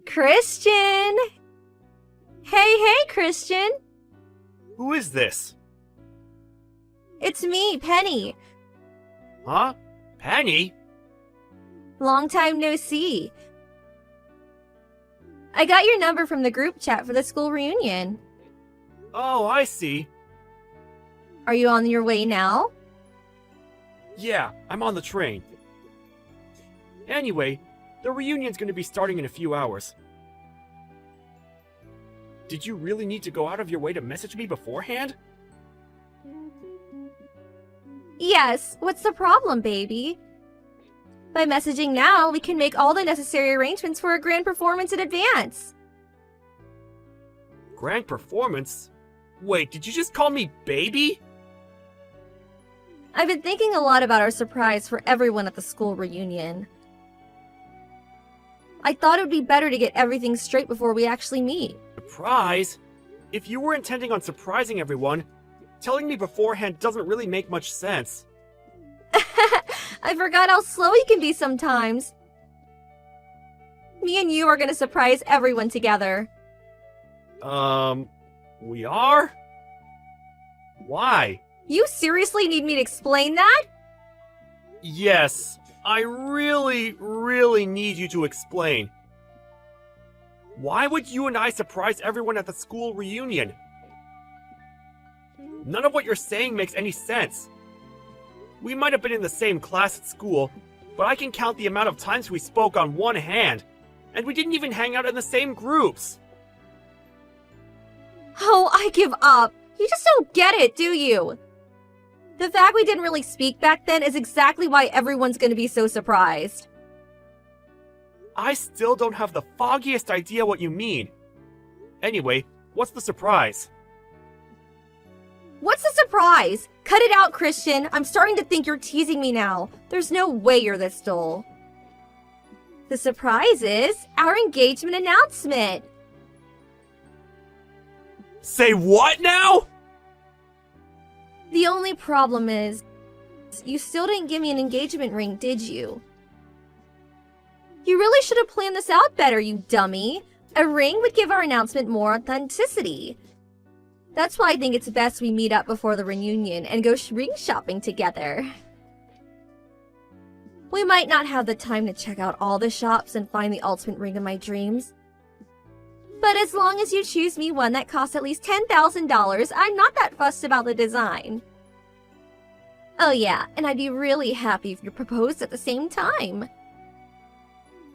Christian! Hey, Christian! Who is this? It's me, Penny. Huh? Penny? Long time no see. I got your number from the group chat for the school reunion. Oh, I see. Are you on your way now? Yeah, I'm on the train. Anyway, the reunion's gonna be starting in a few hours. Did you really need to go out of your way to message me beforehand? Yes, what's the problem, baby? By messaging now, we can make all the necessary arrangements for a grand performance in advance. Grand performance? Wait, did you just call me baby? I've been thinking a lot about our surprise for everyone at the school reunion. I thought it would be better to get everything straight before we actually meet. Surprise? If you were intending on surprising everyone, telling me beforehand doesn't really make much sense. I forgot how slow you can be sometimes. Me and you are gonna surprise everyone together. We are? Why? You seriously need me to explain that? Yes, I really need you to explain. Why would you and I surprise everyone at the school reunion? None of what you're saying makes any sense. We might have been in the same class at school, but I can count the amount of times we spoke on one hand, and we didn't even hang out in the same groups. Oh, I give up. You just don't get it, do you? The fact we didn't really speak back then is exactly why everyone's gonna be so surprised. I still don't have the foggiest idea what you mean. Anyway, what's the surprise? What's the surprise? Cut it out, Christian. I'm starting to think you're teasing me now. There's no way you're this dull. The surprise is our engagement announcement. Say what now? The only problem is, you still didn't give me an engagement ring, did you? You really should have planned this out better, you dummy. A ring would give our announcement more authenticity. That's why I think it's best we meet up before the reunion and go ring shopping together. We might not have the time to check out all the shops and find the ultimate ring of my dreams. But as long as you choose me one that costs at least $10,000, I'm not that fussed about the design. Oh yeah, and I'd be really happy if you proposed at the same time.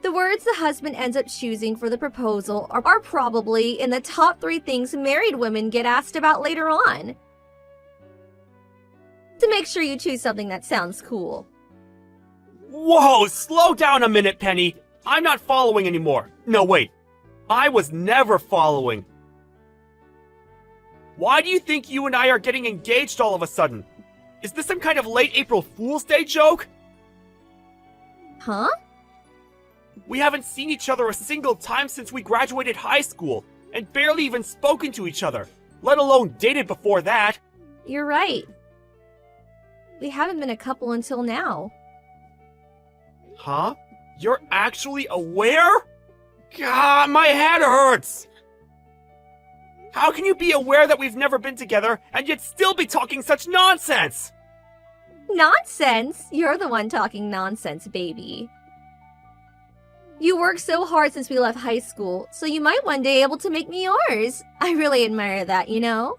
The words the husband ends up choosing for the proposal are probably in the top 3 things married women get asked about later on. To make sure you choose something that sounds cool. Whoa, slow down a minute, Penny. I'm not following anymore. No, wait. I was never following. Why do you think you and I are getting engaged all of a sudden? Is this some kind of late April Fool's Day joke? Huh? We haven't seen each other a single time since we graduated high school, and barely even spoken to each other, let alone dated before that. You're right. We haven't been a couple until now. Huh? You're actually aware? God, my head hurts! How can you be aware that we've never been together and yet still be talking such nonsense? Nonsense? You're the one talking nonsense, baby. You worked so hard since we left high school, so you might one day be able to make me yours. I really admire that, you know?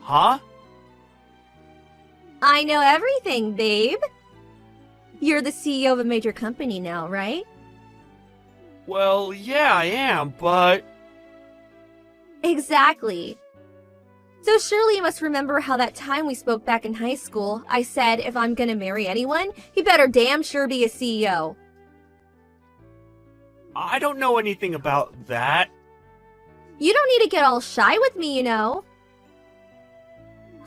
Huh? I know everything, babe. You're the CEO of a major company now, right? Well, yeah, I am, but... Exactly. So surely you must remember how that time we spoke back in high school, I said if I'm gonna marry anyone, he better damn sure be a CEO. I don't know anything about that. You don't need to get all shy with me, you know.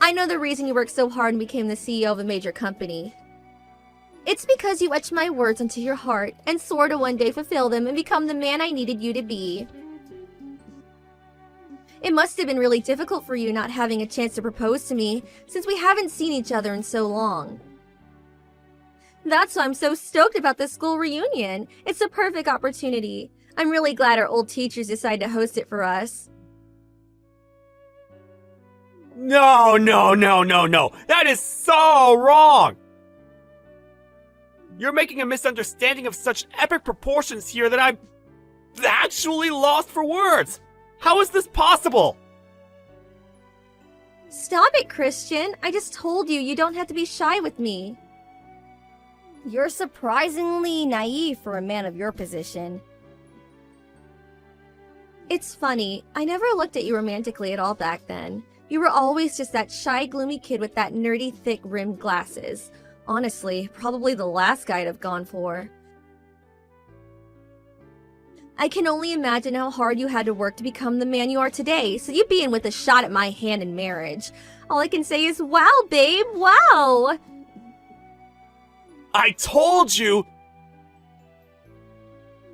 I know the reason you worked so hard and became the CEO of a major company. It's because you etched my words into your heart and swore to one day fulfill them and become the man I needed you to be. It must have been really difficult for you not having a chance to propose to me since we haven't seen each other in so long. That's why I'm so stoked about this school reunion. It's the perfect opportunity. I'm really glad our old teachers decided to host it for us. No, no, no, no, no. That is so wrong. You're making a misunderstanding of such epic proportions here that I'm actually lost for words. How is this possible? Stop it, Christian. I just told you don't have to be shy with me. You're surprisingly naive for a man of your position. It's funny, I never looked at you romantically at all back then. You were always just that shy, gloomy kid with that nerdy, thick-rimmed glasses. Honestly, probably the last guy I'd have gone for. I can only imagine how hard you had to work to become the man you are today, so you being with a shot at my hand in marriage. All I can say is, wow, babe, wow! I told you!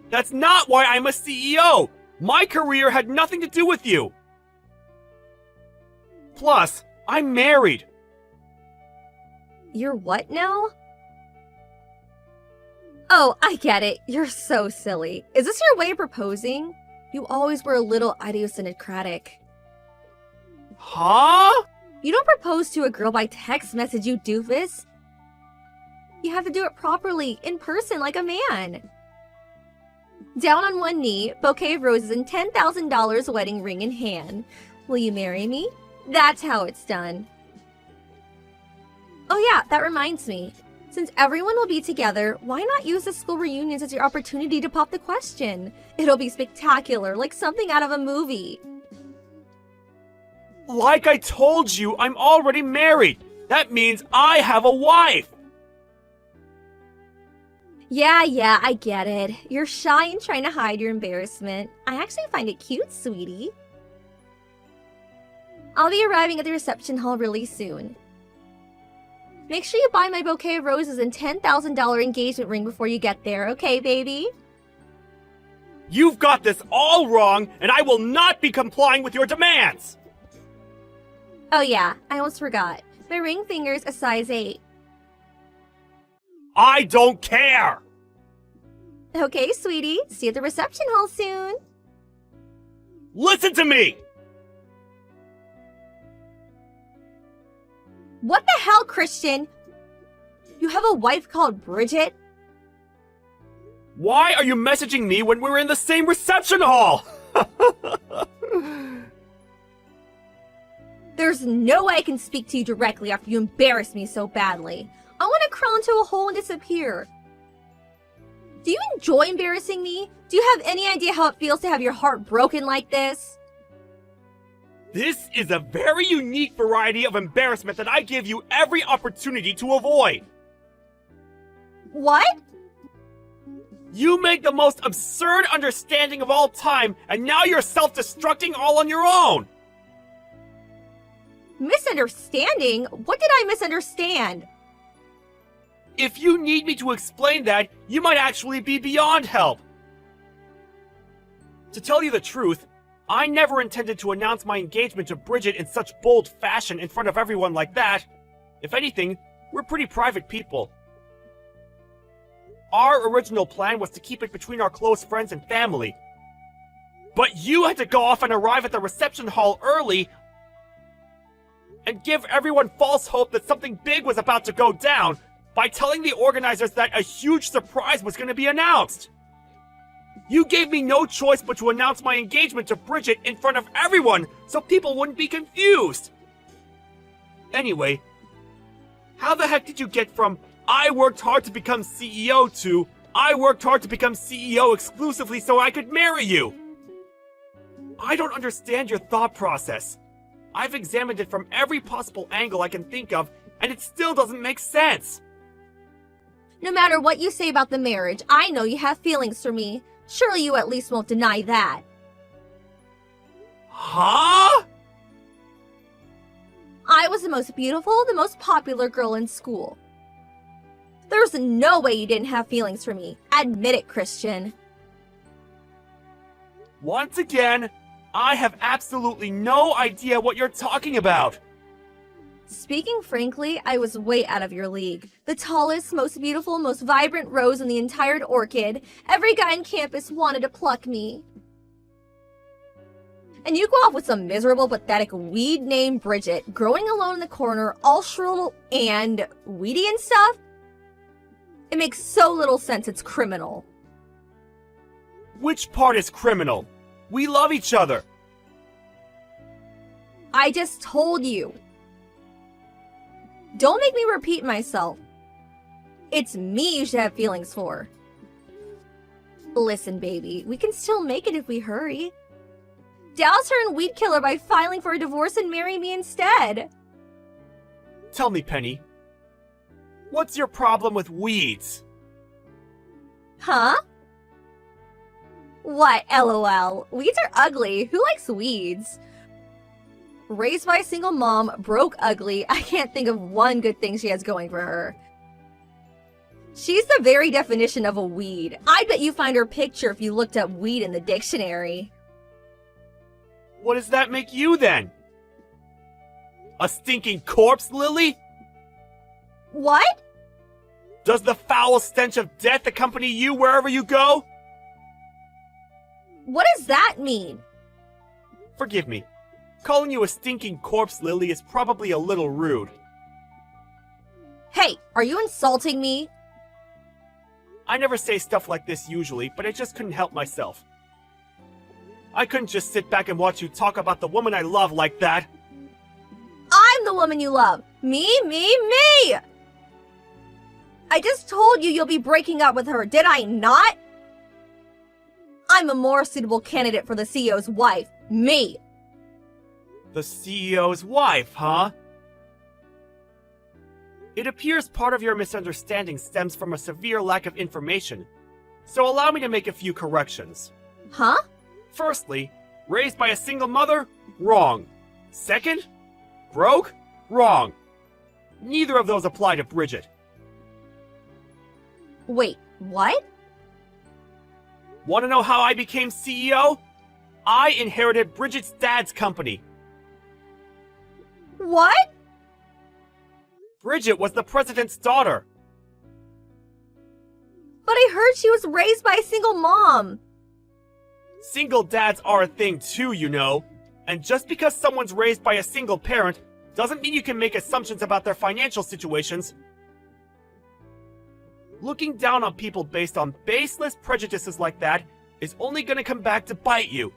That's not why I'm a CEO! My career had nothing to do with you! Plus, I'm married. You're what now? Oh, I get it. You're so silly. Is this your way of proposing? You always were a little idiosyncratic. Huh? You don't propose to a girl by text message, you doofus. You have to do it properly, in person, like a man. Down on one knee, bouquet of roses and $10,000 wedding ring in hand. Will you marry me? That's how it's done. Oh yeah, that reminds me. Since everyone will be together, why not use the school reunions as your opportunity to pop the question? It'll be spectacular, like something out of a movie. Like I told you, I'm already married. That means I have a wife. Yeah, I get it. You're shy and trying to hide your embarrassment. I actually find it cute, sweetie. I'll be arriving at the reception hall really soon. Make sure you buy my bouquet of roses and $10,000 engagement ring before you get there, okay, baby? You've got this all wrong, and I will not be complying with your demands! Oh yeah, I almost forgot. My ring finger's a size 8. I don't care! Okay, sweetie. See you at the reception hall soon. Listen to me! What the hell, Christian? You have a wife called Bridget? Why are you messaging me when we're in the same reception hall? There's no way I can speak to you directly after you embarrass me so badly. I want to crawl into a hole and disappear. Do you enjoy embarrassing me? Do you have any idea how it feels to have your heart broken like this? This is a very unique variety of embarrassment that I give you every opportunity to avoid. What? You make the most absurd understanding of all time, and now you're self-destructing all on your own! Misunderstanding? What did I misunderstand? If you need me to explain that, you might actually be beyond help. To tell you the truth, I never intended to announce my engagement to Bridget in such bold fashion in front of everyone like that. If anything, we're pretty private people. Our original plan was to keep it between our close friends and family. But you had to go off and arrive at the reception hall early and give everyone false hope that something big was about to go down by telling the organizers that a huge surprise was going to be announced. You gave me no choice but to announce my engagement to Bridget in front of everyone so people wouldn't be confused. Anyway, how the heck did you get from I worked hard to become CEO to I worked hard to become CEO exclusively so I could marry you? I don't understand your thought process. I've examined it from every possible angle I can think of, and it still doesn't make sense. No matter what you say about the marriage, I know you have feelings for me. Surely you at least won't deny that. Huh? I was the most beautiful, the most popular girl in school. There's no way you didn't have feelings for me. Admit it, Christian. Once again, I have absolutely no idea what you're talking about. Speaking frankly, I was way out of your league. The tallest, most beautiful, most vibrant rose in the entire orchid. Every guy on campus wanted to pluck me. And you go off with some miserable, pathetic weed named Bridget, growing alone in the corner, all shrill and weedy and stuff? It makes so little sense, it's criminal. Which part is criminal? We love each other. I just told you. Don't make me repeat myself. It's me you should have feelings for. Listen, baby, we can still make it if we hurry. Douse her and weed kill her by filing for a divorce and marry me instead. Tell me, Penny, what's your problem with weeds? Huh? What, LOL? Weeds are ugly. Who likes weeds? Raised by a single mom, broke ugly, I can't think of one good thing she has going for her. She's the very definition of a weed. I bet you find her picture if you looked up weed in the dictionary. What does that make you then? A stinking corpse, Lily? What? Does the foul stench of death accompany you wherever you go? What does that mean? Forgive me. Calling you a stinking corpse, Lily, is probably a little rude. Hey, are you insulting me? I never say stuff like this usually, but I just couldn't help myself. I couldn't just sit back and watch you talk about the woman I love like that. I'm the woman you love. Me. I just told you you'll be breaking up with her, did I not? I'm a more suitable candidate for the CEO's wife. Me. The CEO's wife, huh? It appears part of your misunderstanding stems from a severe lack of information, so allow me to make a few corrections. Huh? Firstly, raised by a single mother? Wrong. Second, broke? Wrong. Neither of those apply to Bridget. Wait, what? Want to know how I became CEO? I inherited Bridget's dad's company. What? Bridget was the president's daughter. But I heard she was raised by a single mom. Single dads are a thing too, you know. And just because someone's raised by a single parent doesn't mean you can make assumptions about their financial situations. Looking down on people based on baseless prejudices like that is only gonna come back to bite you.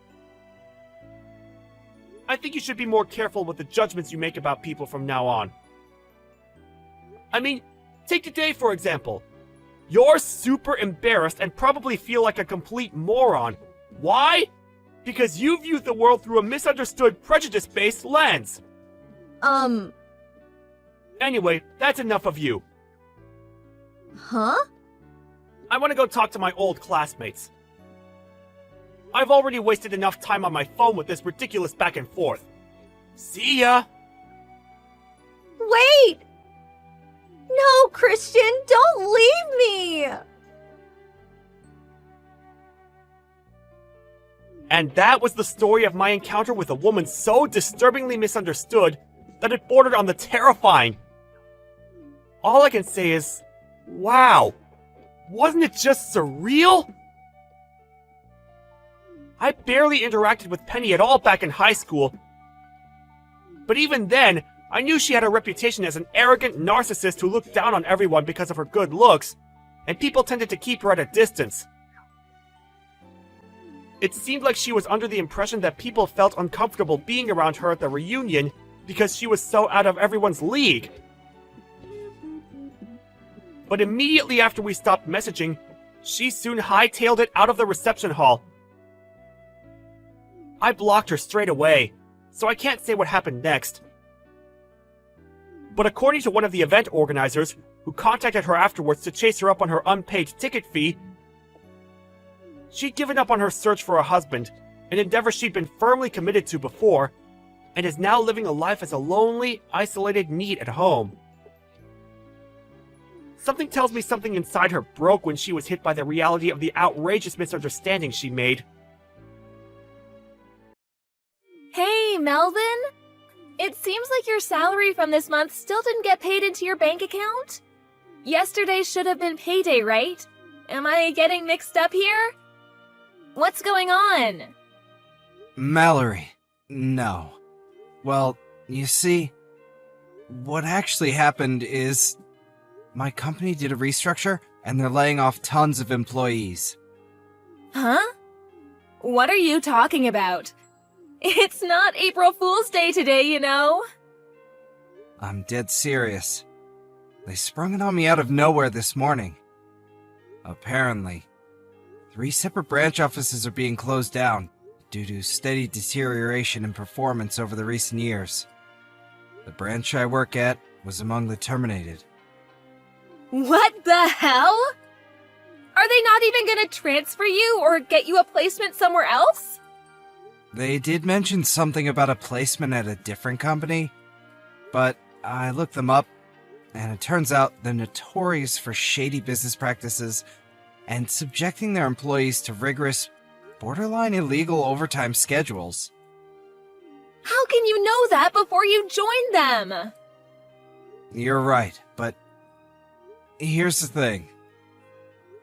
I think you should be more careful with the judgments you make about people from now on. I mean, take today for example. You're super embarrassed and probably feel like a complete moron. Why? Because you view the world through a misunderstood, prejudice-based lens. Anyway, that's enough of you. Huh? I want to go talk to my old classmates. I've already wasted enough time on my phone with this ridiculous back and forth. See ya! Wait! No, Christian, don't leave me! And that was the story of my encounter with a woman so disturbingly misunderstood that it bordered on the terrifying. All I can say is, wow, wasn't it just surreal? I barely interacted with Penny at all back in high school. But even then, I knew she had a reputation as an arrogant narcissist who looked down on everyone because of her good looks, and people tended to keep her at a distance. It seemed like she was under the impression that people felt uncomfortable being around her at the reunion because she was so out of everyone's league. But immediately after we stopped messaging, she soon hightailed it out of the reception hall. I blocked her straight away, so I can't say what happened next. But according to one of the event organizers, who contacted her afterwards to chase her up on her unpaid ticket fee, she'd given up on her search for a husband, an endeavor she'd been firmly committed to before, and is now living a life as a lonely, isolated NEET at home. Something tells me something inside her broke when she was hit by the reality of the outrageous misunderstanding she made. Hey, Melvin? It seems like your salary from this month still didn't get paid into your bank account. Yesterday should have been payday, right? Am I getting mixed up here? What's going on? Mallory, no. Well, you see, what actually happened is my company did a restructure and they're laying off tons of employees. Huh? What are you talking about? It's not April Fool's Day today, you know. I'm dead serious. They sprung it on me out of nowhere this morning. Apparently, 3 separate branch offices are being closed down due to steady deterioration in performance over the recent years. The branch I work at was among the terminated. What the hell? Are they not even gonna transfer you or get you a placement somewhere else? They did mention something about a placement at a different company, but I looked them up, and it turns out they're notorious for shady business practices and subjecting their employees to rigorous, borderline illegal overtime schedules. How can you know that before you join them? You're right, but here's the thing.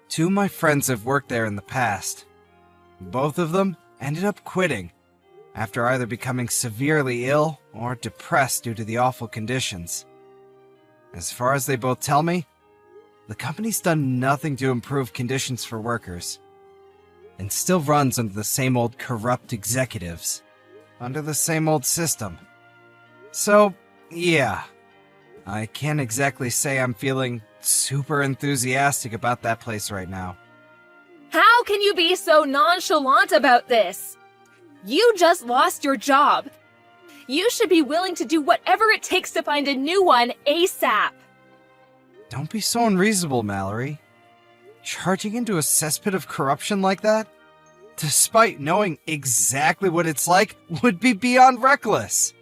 2 of my friends have worked there in the past. Both of them ended up quitting after either becoming severely ill or depressed due to the awful conditions. As far as they both tell me, the company's done nothing to improve conditions for workers, and still runs under the same old corrupt executives, under the same old system. So, yeah, I can't exactly say I'm feeling super enthusiastic about that place right now. How can you be so nonchalant about this? You just lost your job. You should be willing to do whatever it takes to find a new one ASAP. Don't be so unreasonable, Mallory. Charging into a cesspit of corruption like that, despite knowing exactly what it's like, would be beyond reckless.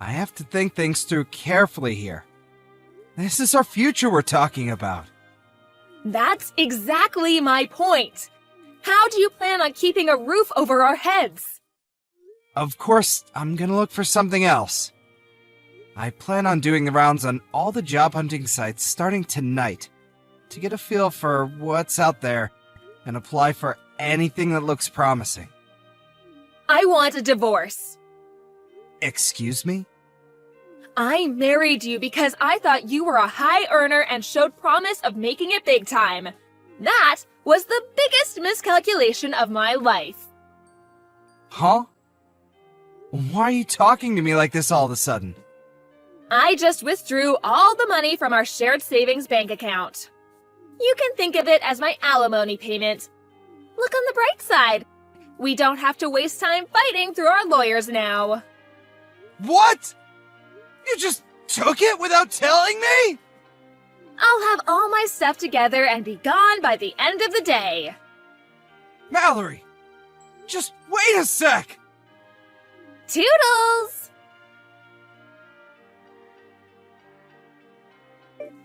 I have to think things through carefully here. This is our future we're talking about. That's exactly my point. How do you plan on keeping a roof over our heads? Of course, I'm gonna look for something else. I plan on doing the rounds on all the job hunting sites starting tonight to get a feel for what's out there and apply for anything that looks promising. I want a divorce. Excuse me? I married you because I thought you were a high earner and showed promise of making it big time. That was the biggest miscalculation of my life. Huh? Why are you talking to me like this all of a sudden? I just withdrew all the money from our shared savings bank account. You can think of it as my alimony payment. Look on the bright side. We don't have to waste time fighting through our lawyers now. What? You just took it without telling me? I'll have all my stuff together and be gone by the end of the day. Mallory! Just wait a sec! Toodles!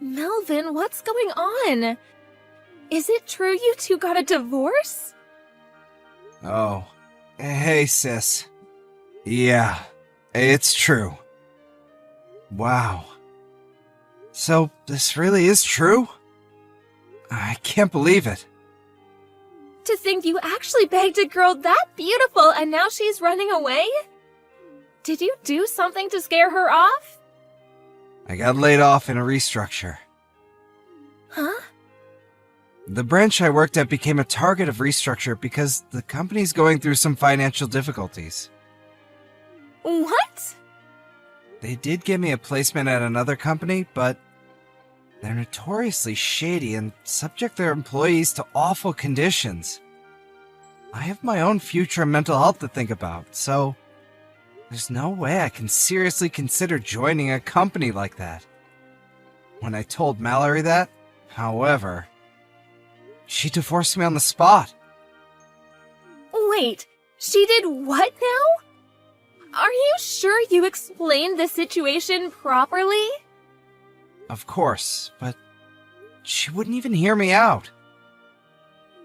Melvin, what's going on? Is it true you two got a divorce? Oh, hey sis. Yeah, it's true. Wow. So, this really is true? I can't believe it. To think you actually begged a girl that beautiful and now she's running away? Did you do something to scare her off? I got laid off in a restructure. Huh? The branch I worked at became a target of restructure because the company's going through some financial difficulties. What? They did give me a placement at another company, but they're notoriously shady and subject their employees to awful conditions. I have my own future and mental health to think about, so there's no way I can seriously consider joining a company like that. When I told Mallory that, however, she divorced me on the spot. Wait, she did what now? Are you sure you explained the situation properly? Of course, but she wouldn't even hear me out.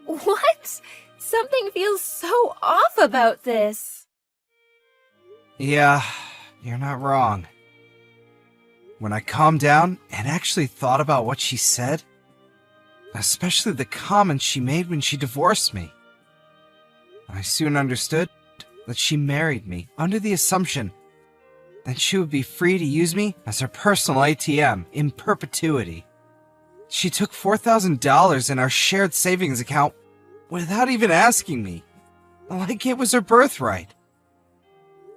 What? Something feels so off about this. Yeah, you're not wrong. When I calmed down and actually thought about what she said, especially the comments she made when she divorced me, I soon understood that she married me under the assumption that she would be free to use me as her personal ATM in perpetuity. She took $4,000 in our shared savings account without even asking me, like it was her birthright.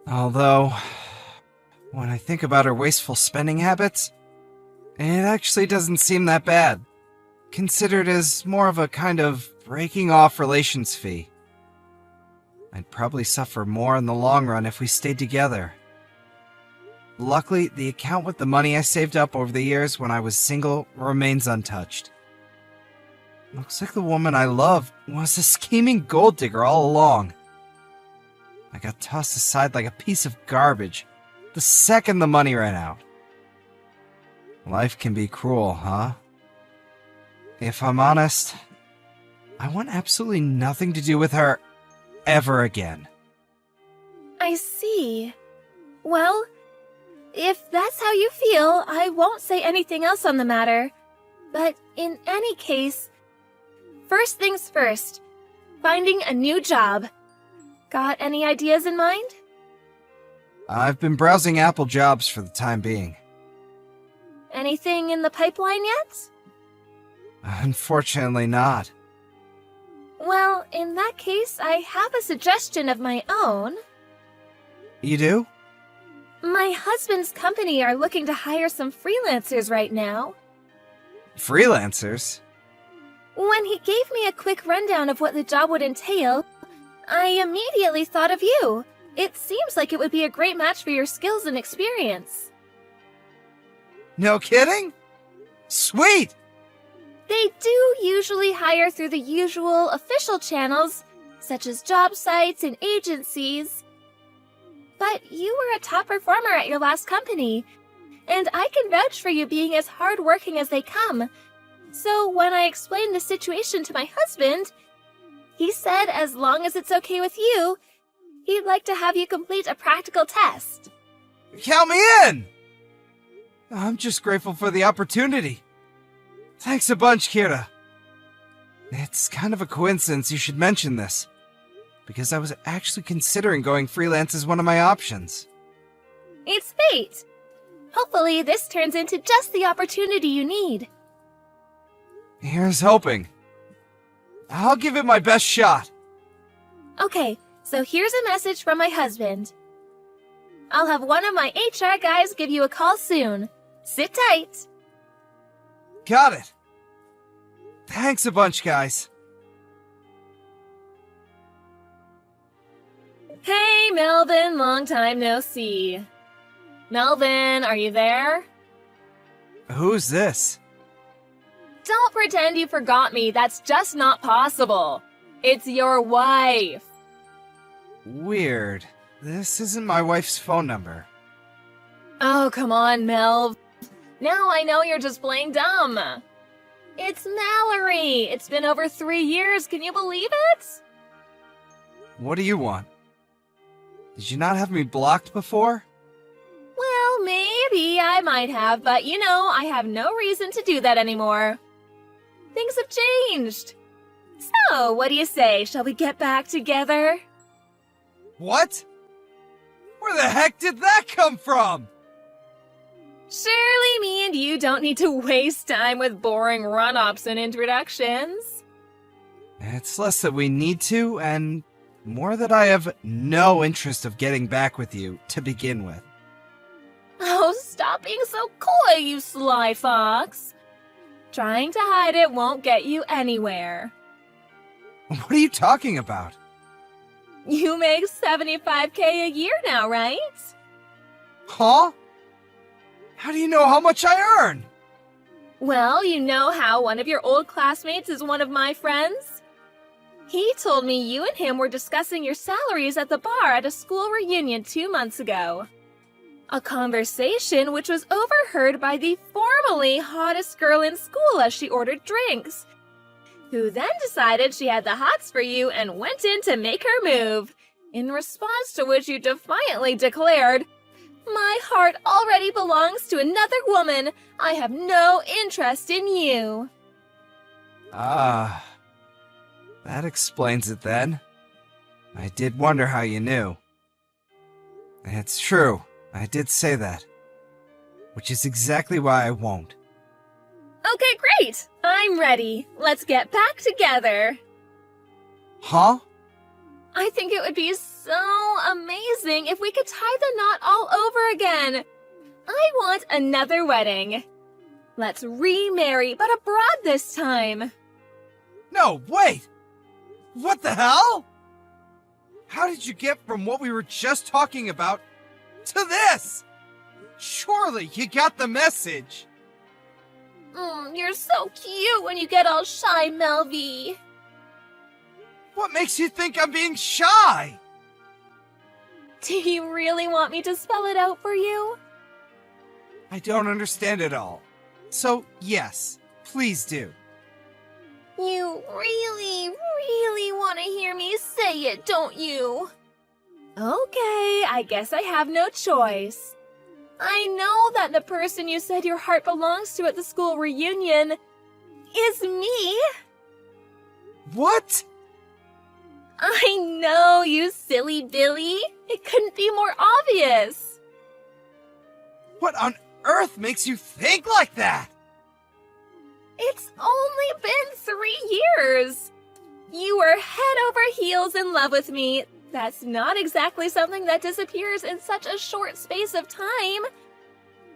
Although, when I think about her wasteful spending habits, it actually doesn't seem that bad, considered as more of a kind of breaking off relations fee. I'd probably suffer more in the long run if we stayed together. Luckily, the account with the money I saved up over the years when I was single remains untouched. Looks like the woman I love was a scheming gold digger all along. I got tossed aside like a piece of garbage the second the money ran out. Life can be cruel, huh? If I'm honest, I want absolutely nothing to do with her ever again. I see. Well, if that's how you feel, I won't say anything else on the matter. But in any case, first things first, finding a new job. Got any ideas in mind? I've been browsing Apple jobs for the time being. Anything in the pipeline yet? Unfortunately not. Well, in that case, I have a suggestion of my own. You do? My husband's company are looking to hire some freelancers right now. Freelancers? When he gave me a quick rundown of what the job would entail, I immediately thought of you. It seems like it would be a great match for your skills and experience. No kidding? Sweet! They do usually hire through the usual official channels, such as job sites and agencies. But you were a top performer at your last company, and I can vouch for you being as hardworking as they come. So when I explained the situation to my husband, he said as long as it's okay with you, he'd like to have you complete a practical test. Count me in! I'm just grateful for the opportunity. Thanks a bunch, Kira. It's kind of a coincidence you should mention this, because I was actually considering going freelance as one of my options. It's fate. Hopefully this turns into just the opportunity you need. Here's hoping. I'll give it my best shot. Okay, so here's a message from my husband. I'll have one of my HR guys give you a call soon. Sit tight. Got it. Thanks a bunch, guys. Hey, Melvin, long time no see. Melvin, are you there? Who's this? Don't pretend you forgot me. That's just not possible. It's your wife. Weird. This isn't my wife's phone number. Oh, come on, Melv. Now I know you're just plain dumb. It's Mallory. It's been over 3 years. Can you believe it? What do you want? Did you not have me blocked before? Well, maybe I might have, but you know, I have no reason to do that anymore. Things have changed. So, what do you say? Shall we get back together? What? Where the heck did that come from? Surely me and you don't need to waste time with boring run-ups and introductions. It's less that we need to, and more that I have no interest of getting back with you to begin with. Oh, stop being so coy, you sly fox. Trying to hide it won't get you anywhere. What are you talking about? You make $75K a year now, right? Huh? How do you know how much I earn? Well, you know how one of your old classmates is one of my friends? He told me you and him were discussing your salaries at the bar at a school reunion 2 months ago. A conversation which was overheard by the formerly hottest girl in school as she ordered drinks, who then decided she had the hots for you and went in to make her move, in response to which you defiantly declared, My heart already belongs to another woman. I have no interest in you. Ah, that explains it then. I did wonder how you knew. It's true, I did say that. Which is exactly why I won't. Okay, great. I'm ready. Let's get back together. Huh? I think it would be so amazing if we could tie the knot all over again. I want another wedding. Let's remarry, but abroad this time. No, wait! What the hell? How did you get from what we were just talking about to this? Surely you got the message. You're so cute when you get all shy, Melvy. What makes you think I'm being shy? Do you really want me to spell it out for you? I don't understand it all. So, yes, please do. You really, really want to hear me say it, don't you? Okay, I guess I have no choice. I know that the person you said your heart belongs to at the school reunion is me. What? I know, you silly Billy. It couldn't be more obvious. What on earth makes you think like that? It's only been 3 years. You were head over heels in love with me. That's not exactly something that disappears in such a short space of time.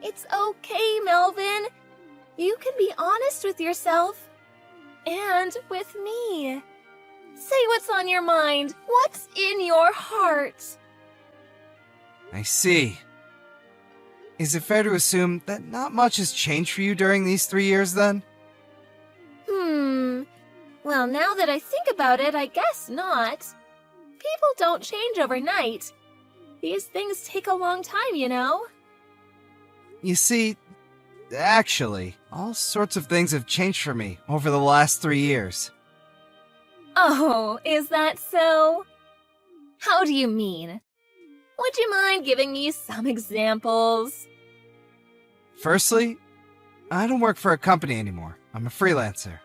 It's okay, Melvin. You can be honest with yourself. And with me. Say what's on your mind. What's in your heart? I see. Is it fair to assume that not much has changed for you during these 3 years, then? Well, now that I think about it, I guess not. People don't change overnight. These things take a long time, you know? You see, actually, all sorts of things have changed for me over the last 3 years. Oh, is that so? How do you mean? Would you mind giving me some examples? Firstly, I don't work for a company anymore. I'm a freelancer.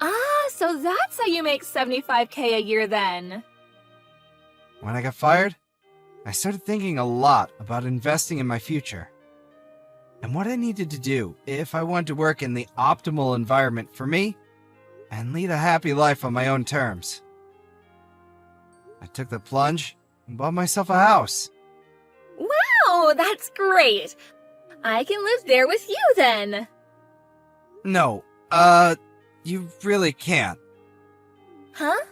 Ah, so that's how you make $75K a year then. When I got fired, I started thinking a lot about investing in my future and what I needed to do if I wanted to work in the optimal environment for me and lead a happy life on my own terms. I took the plunge and bought myself a house. Wow, that's great. I can live there with you then. No, you really can't. Huh?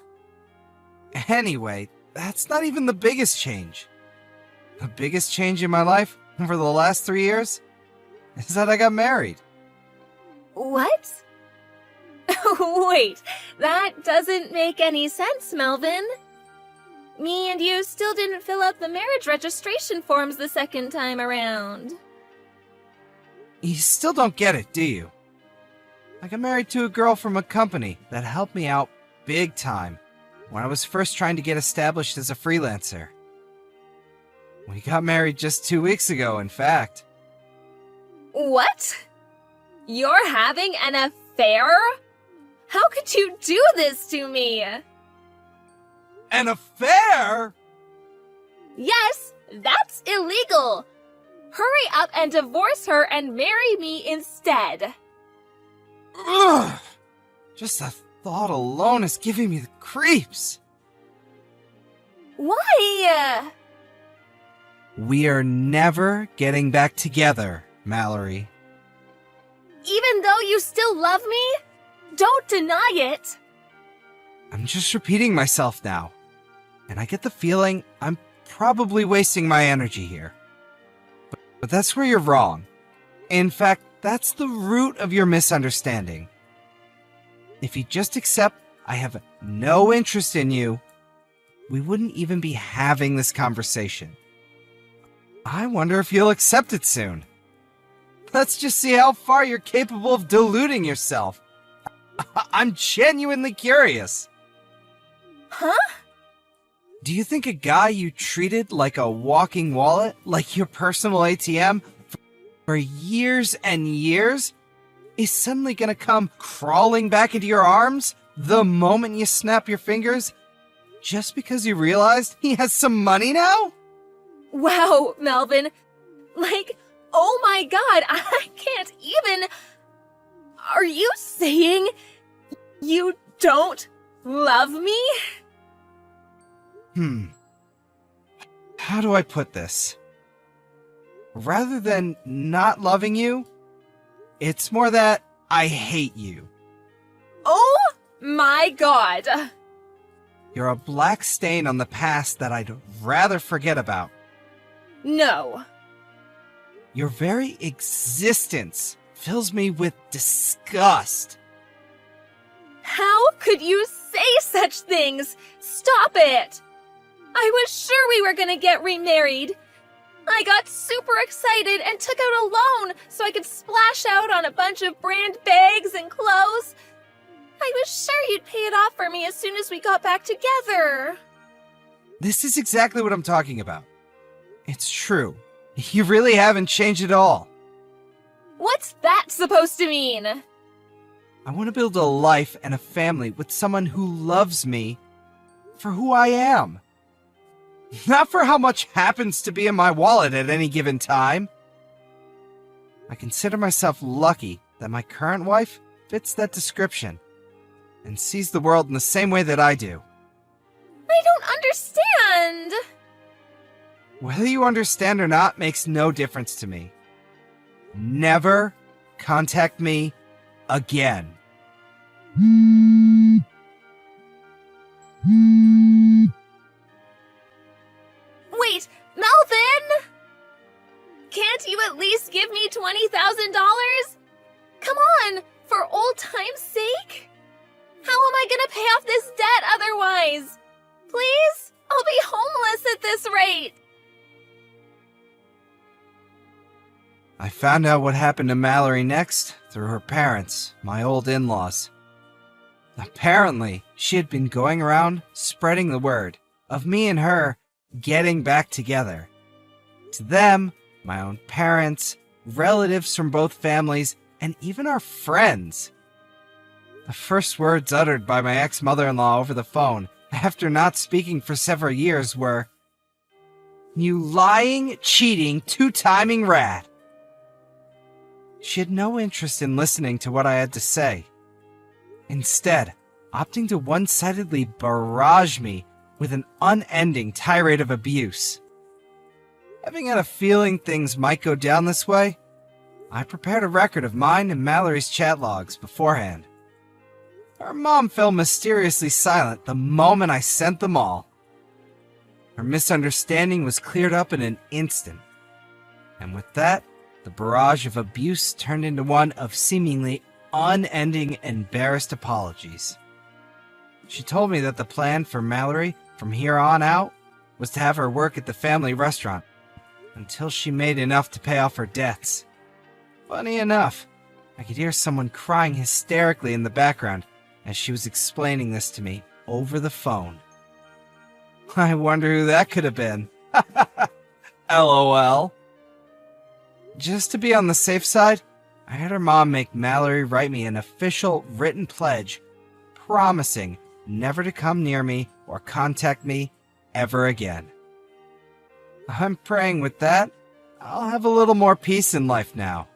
Anyway, that's not even the biggest change. The biggest change in my life over the last 3 years is that I got married. What? Wait, that doesn't make any sense, Melvin. Me and you still didn't fill out the marriage registration forms the second time around. You still don't get it, do you? I got married to a girl from a company that helped me out big time when I was first trying to get established as a freelancer. We got married just 2 weeks ago, in fact. What? You're having an affair? How could you do this to me? An affair? Yes, that's illegal. Hurry up and divorce her and marry me instead. Ugh! Just the thought alone is giving me the creeps. Why? We are never getting back together, Mallory. Even though you still love me? Don't deny it. I'm just repeating myself now, and I get the feeling I'm probably wasting my energy here. But that's where you're wrong. In fact, that's the root of your misunderstanding. If you just accept I have no interest in you, we wouldn't even be having this conversation. I wonder if you'll accept it soon. Let's just see how far you're capable of deluding yourself. I'm genuinely curious. Huh? Do you think a guy you treated like a walking wallet, like your personal ATM, for years and years, is suddenly gonna come crawling back into your arms the moment you snap your fingers, just because you realized he has some money now? Wow, Melvin. Like, oh my god, I can't even... Are you saying you don't love me? How do I put this? Rather than not loving you, it's more that I hate you. Oh my god. You're a black stain on the past that I'd rather forget about. No. Your very existence fills me with disgust. How could you say such things? Stop it! I was sure we were gonna get remarried. I got super excited and took out a loan so I could splash out on a bunch of brand bags and clothes. I was sure you'd pay it off for me as soon as we got back together. This is exactly what I'm talking about. It's true. You really haven't changed at all. What's that supposed to mean? I want to build a life and a family with someone who loves me for who I am. Not for how much happens to be in my wallet at any given time. I consider myself lucky that my current wife fits that description and sees the world in the same way that I do. I don't understand. Whether you understand or not makes no difference to me. Never contact me again. Wait, Melvin! Can't you at least give me $20,000? Come on, for old time's sake? How am I gonna pay off this debt otherwise? Please? I'll be homeless at this rate. I found out what happened to Mallory next through her parents, my old in-laws. Apparently, she had been going around spreading the word of me and her getting back together. To them, my own parents, relatives from both families, and even our friends. The first words uttered by my ex-mother-in-law over the phone after not speaking for several years were, "You lying, cheating, two-timing rat." She had no interest in listening to what I had to say. Instead, opting to one-sidedly barrage me with an unending tirade of abuse. Having had a feeling things might go down this way, I prepared a record of mine and Mallory's chat logs beforehand. Her mom fell mysteriously silent the moment I sent them all. Her misunderstanding was cleared up in an instant. And with that, the barrage of abuse turned into one of seemingly unending embarrassed apologies. She told me that the plan for Mallory from here on out was to have her work at the family restaurant until she made enough to pay off her debts. Funny enough, I could hear someone crying hysterically in the background as she was explaining this to me over the phone. I wonder who that could have been. LOL. Just to be on the safe side, I had her mom make Mallory write me an official written pledge promising never to come near me or contact me ever again. I'm praying with that, I'll have a little more peace in life now.